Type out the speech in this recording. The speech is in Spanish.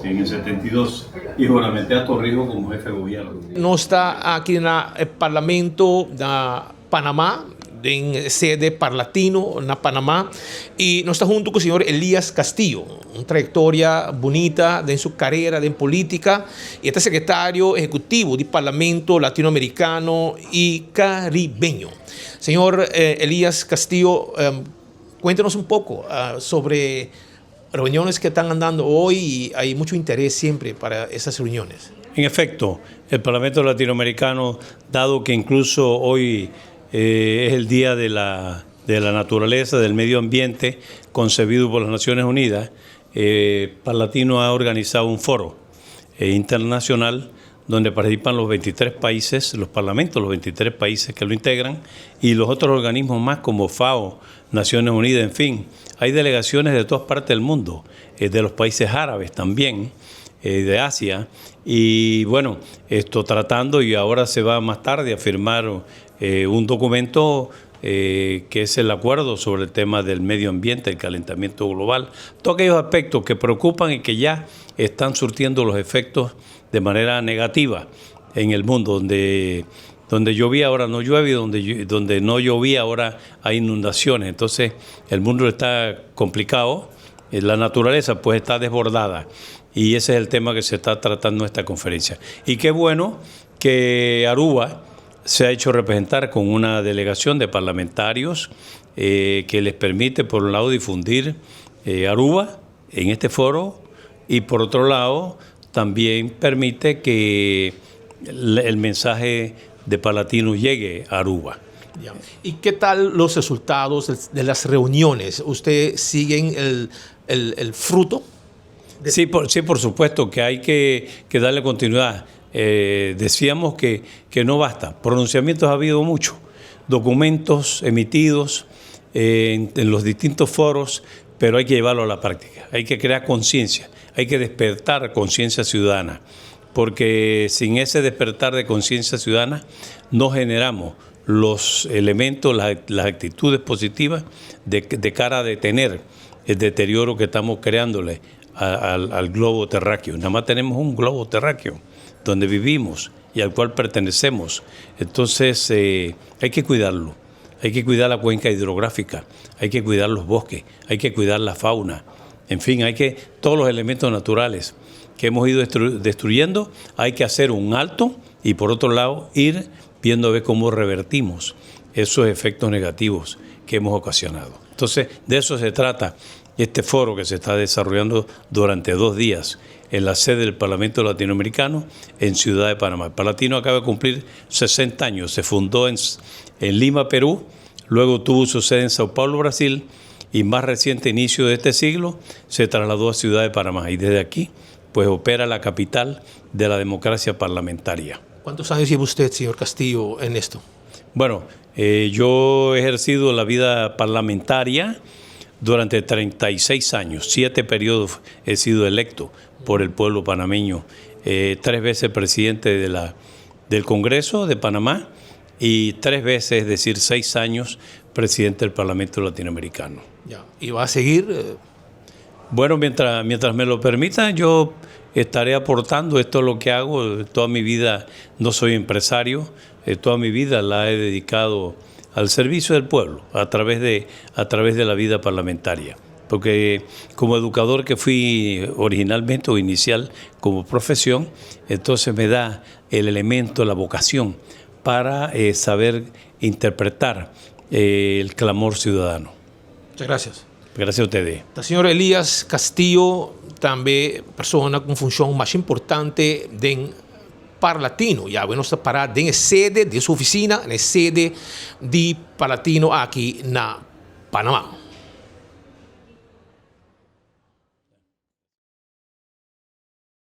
en el 72 y juramenté a Torrijos como jefe de gobierno. Nós está aqui no Parlamento da Panamá, em sede Parlatino na Panamá, e nós está junto com o senhor Elías Castillo, uma trajetória bonita em sua carreira em política, e é secretário executivo do Parlamento Latino-Americano e Caribeño. Senhor Elías Castillo, cuéntenos un poco sobre reuniones que están andando hoy y hay mucho interés siempre para esas reuniones. En efecto, el Parlamento Latinoamericano, dado que incluso hoy es el Día de la Naturaleza, del Medio Ambiente, concebido por las Naciones Unidas, Parlatino ha organizado un foro internacional donde participan los 23 países, los parlamentos, los 23 países que lo integran y los otros organismos más como FAO, Naciones Unidas, en fin. Hay delegaciones de todas partes del mundo, de los países árabes también, de Asia, y bueno, esto tratando, y ahora se va más tarde a firmar un documento que es el acuerdo sobre el tema del medio ambiente, el calentamiento global, todos aquellos aspectos que preocupan y que ya están surtiendo los efectos de manera negativa en el mundo, donde llovía ahora no llueve, donde no llovía ahora hay inundaciones. Entonces el mundo está complicado, la naturaleza pues está desbordada, y ese es el tema que se está tratando en esta conferencia. Y qué bueno que Aruba se ha hecho representar con una delegación de parlamentarios que les permite, por un lado, difundir Aruba en este foro, y por otro lado también permite que el mensaje de Parlatino llegue a Aruba. ¿Y qué tal los resultados de las reuniones? ¿Ustedes siguen el fruto? Sí, por supuesto que hay que darle continuidad. Decíamos que no basta. Pronunciamientos ha habido mucho, documentos emitidos en los distintos foros, pero hay que llevarlo a la práctica. Hay que crear conciencia, hay que despertar conciencia ciudadana, porque sin ese despertar de conciencia ciudadana no generamos los elementos, las actitudes positivas de cara a detener el deterioro que estamos creándole al globo terráqueo. Nada más tenemos un globo terráqueo donde vivimos y al cual pertenecemos. Entonces hay que cuidarlo, hay que cuidar la cuenca hidrográfica, hay que cuidar los bosques, hay que cuidar la fauna, en fin, hay que todos los elementos naturales que hemos ido destruyendo, hay que hacer un alto y por otro lado ir viendo a ver cómo revertimos esos efectos negativos que hemos ocasionado. Entonces de eso se trata este foro que se está desarrollando durante 2 días en la sede del Parlamento Latinoamericano en Ciudad de Panamá. El Parlatino acaba de cumplir 60 años, se fundó en Lima, Perú, luego tuvo su sede en Sao Paulo, Brasil, y más reciente inicio de este siglo se trasladó a Ciudad de Panamá, y desde aquí pues opera la capital de la democracia parlamentaria. ¿Cuántos años lleva usted, señor Castillo, en esto? Bueno, yo he ejercido la vida parlamentaria durante 36 años, 7 periodos he sido electo por el pueblo panameño, 3 veces presidente del Congreso de Panamá y 3 veces, es decir, 6 años presidente del Parlamento Latinoamericano. Ya. ¿Y va a seguir? Bueno, mientras me lo permita, yo estaré aportando. Esto es lo que hago. Toda mi vida no soy empresario, toda mi vida la he dedicado al servicio del pueblo a través de la vida parlamentaria. Porque como educador que fui originalmente o inicial como profesión, entonces me da el elemento, la vocación para saber interpretar el clamor ciudadano. Muchas gracias. Gracias a ustedes. El señor Elías Castillo, también persona con función más importante en Parlatino. Ya bueno, está parada en sede de su oficina, en sede de Parlatino aquí en Panamá.